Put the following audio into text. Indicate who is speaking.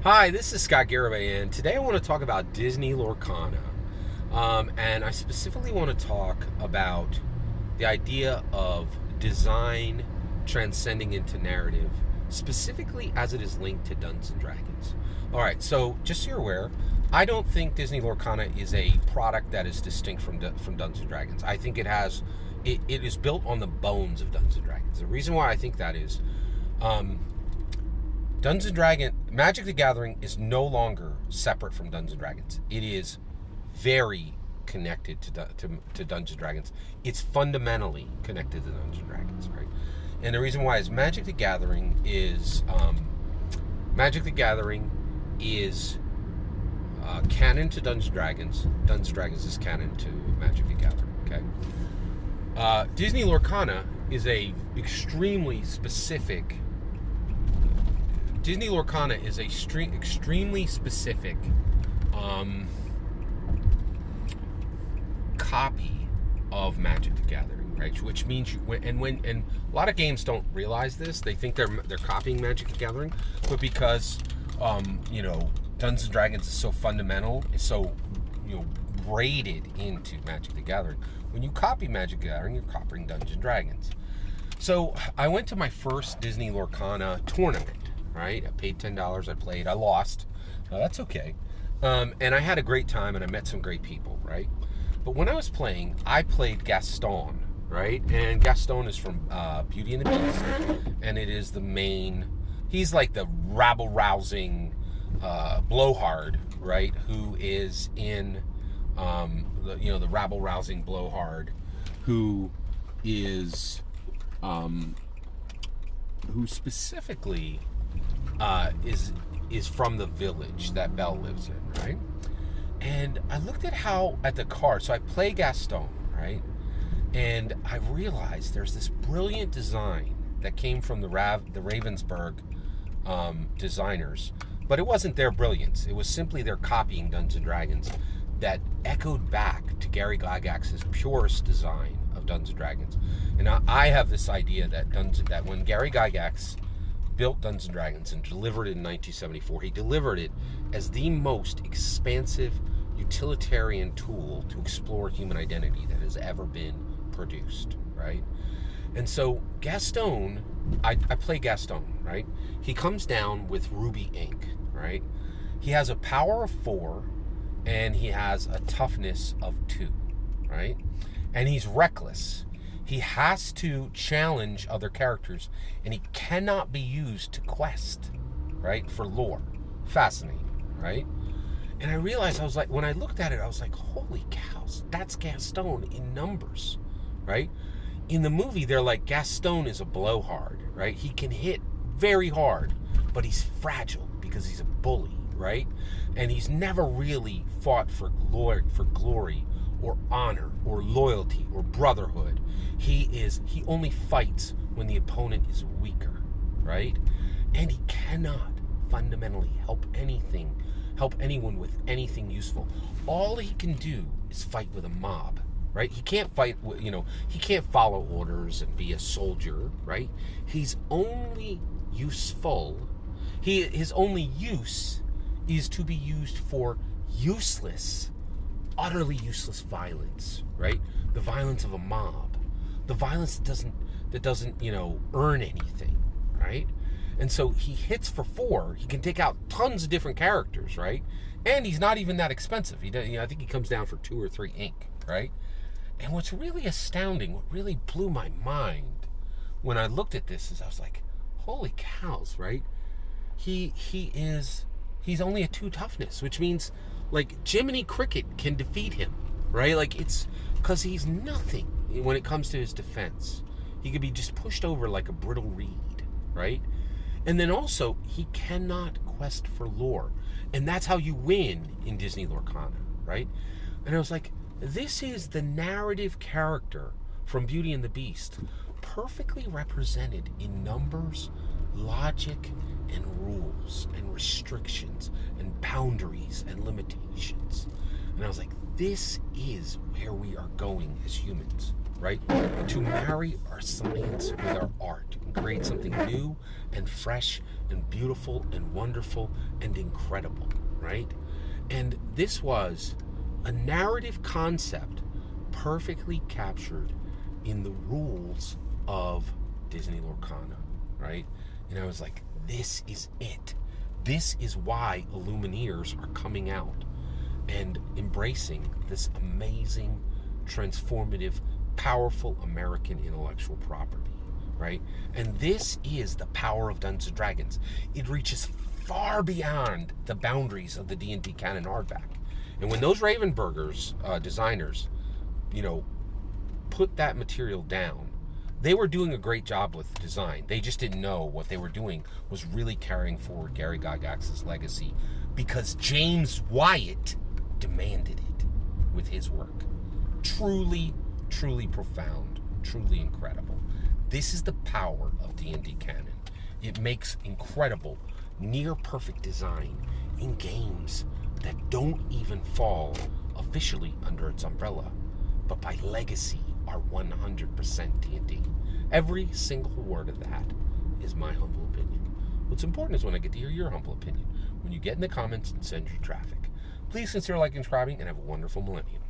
Speaker 1: Hi, this is Scott Garibay, and today I want to talk about Disney Lorcana. And I specifically want to talk about the idea of design transcending into narrative, specifically as it is linked to Dungeons and Dragons. All right, so just so you're aware, I don't think Disney Lorcana is a product that is distinct from Dungeons and Dragons. I think it is built on the bones of Dungeons and Dragons. The reason why I think that is, Dungeons and Dragons, Magic the Gathering is no longer separate from Dungeons and Dragons. It is very connected to Dungeons and Dragons. It's fundamentally connected to Dungeons and Dragons, right? And the reason why is Magic the Gathering is canon to Dungeons and Dragons. Dungeons and Dragons is canon to Magic the Gathering. Okay. Disney Lorcana is a extremely specific. Disney Lorcana is a extremely specific copy of Magic the Gathering, right? Which means and a lot of games don't realize this. They think they're copying Magic the Gathering, but because Dungeons and Dragons is so fundamental, it's so braided into Magic the Gathering. When you copy Magic the Gathering, you're copying Dungeons and Dragons. So I went to my first Disney Lorcana tournament. Right, I paid $10. I played. I lost. That's okay. And I had a great time, and I met some great people. Right, but when I was playing, I played Gaston. Right, and Gaston is from Beauty and the Beast, and it is the main. He's like the rabble-rousing blowhard, right? Who is in the rabble-rousing blowhard, who is who specifically. Is from the village that Belle lives in, right? And I looked at the card. So I play Gaston, right? And I realized there's this brilliant design that came from the Ravensburg designers, but it wasn't their brilliance. It was simply their copying Dungeons and Dragons that echoed back to Gary Gygax's purest design of Dungeons and Dragons. And I have this idea that when Gary Gygax built Dungeons and Dragons and delivered it in 1974. He delivered it as the most expansive utilitarian tool to explore human identity that has ever been produced, right? And so Gaston, I play Gaston, right? He comes down with ruby ink, right? He has a power of 4 and he has a toughness of 2, right? And he's reckless. He has to challenge other characters, and he cannot be used to quest, right, for lore. Fascinating, right? And I realized, when I looked at it, I was like, holy cows, that's Gaston in numbers, right? In the movie, they're like, Gaston is a blowhard, right? He can hit very hard, but he's fragile because he's a bully, right? And he's never really fought for glory or honor or loyalty or brotherhood. He only fights when the opponent is weaker, right? And he cannot fundamentally help anyone with anything useful. All he can do is fight with a mob, right? He can't fight, he can't follow orders and be a soldier, right? He's only useful. His only use is to be used for utterly useless violence, right? The violence of a mob, the violence that doesn't earn anything, right? And so he hits for 4. He can take out tons of different characters, right? And he's not even that expensive. I think he comes down for 2 or 3 ink, right? And what's really astounding, what really blew my mind when I looked at this is I was like, holy cows, right? He's only a 2 toughness, which means like Jiminy Cricket can defeat him, right? Like it's because he's nothing when it comes to his defense. He could be just pushed over like a brittle reed, right? And then also he cannot quest for lore, and that's how you win in Disney Lorcana, right? And I was like, this is the narrative character from Beauty and the Beast, perfectly represented in numbers, logic, and rules, and restrictions, and boundaries, and limitations. And I was like, this is where we are going as humans, right? To marry our science with our art and create something new and fresh and beautiful and wonderful and incredible, right? And this was a narrative concept perfectly captured in the rules of Disney Lorcana, right? And I was like, this is it. This is why Illumineers are coming out and embracing this amazing, transformative, powerful American intellectual property, right? And this is the power of Dungeons & Dragons. It reaches far beyond the boundaries of the D&D canon hardback. And when those Ravenburgers designers, put that material down, they were doing a great job with design. They just didn't know what they were doing was really carrying forward Gary Gygax's legacy, because James Wyatt demanded it with his work. Truly, truly profound, truly incredible. This is the power of D&D canon. It makes incredible, near perfect design in games that don't even fall officially under its umbrella, but by legacy are 100% D&D. Every single word of that is my humble opinion. What's important is when I get to hear your humble opinion, when you get in the comments and send your traffic. Please consider liking and subscribing, and have a wonderful millennium.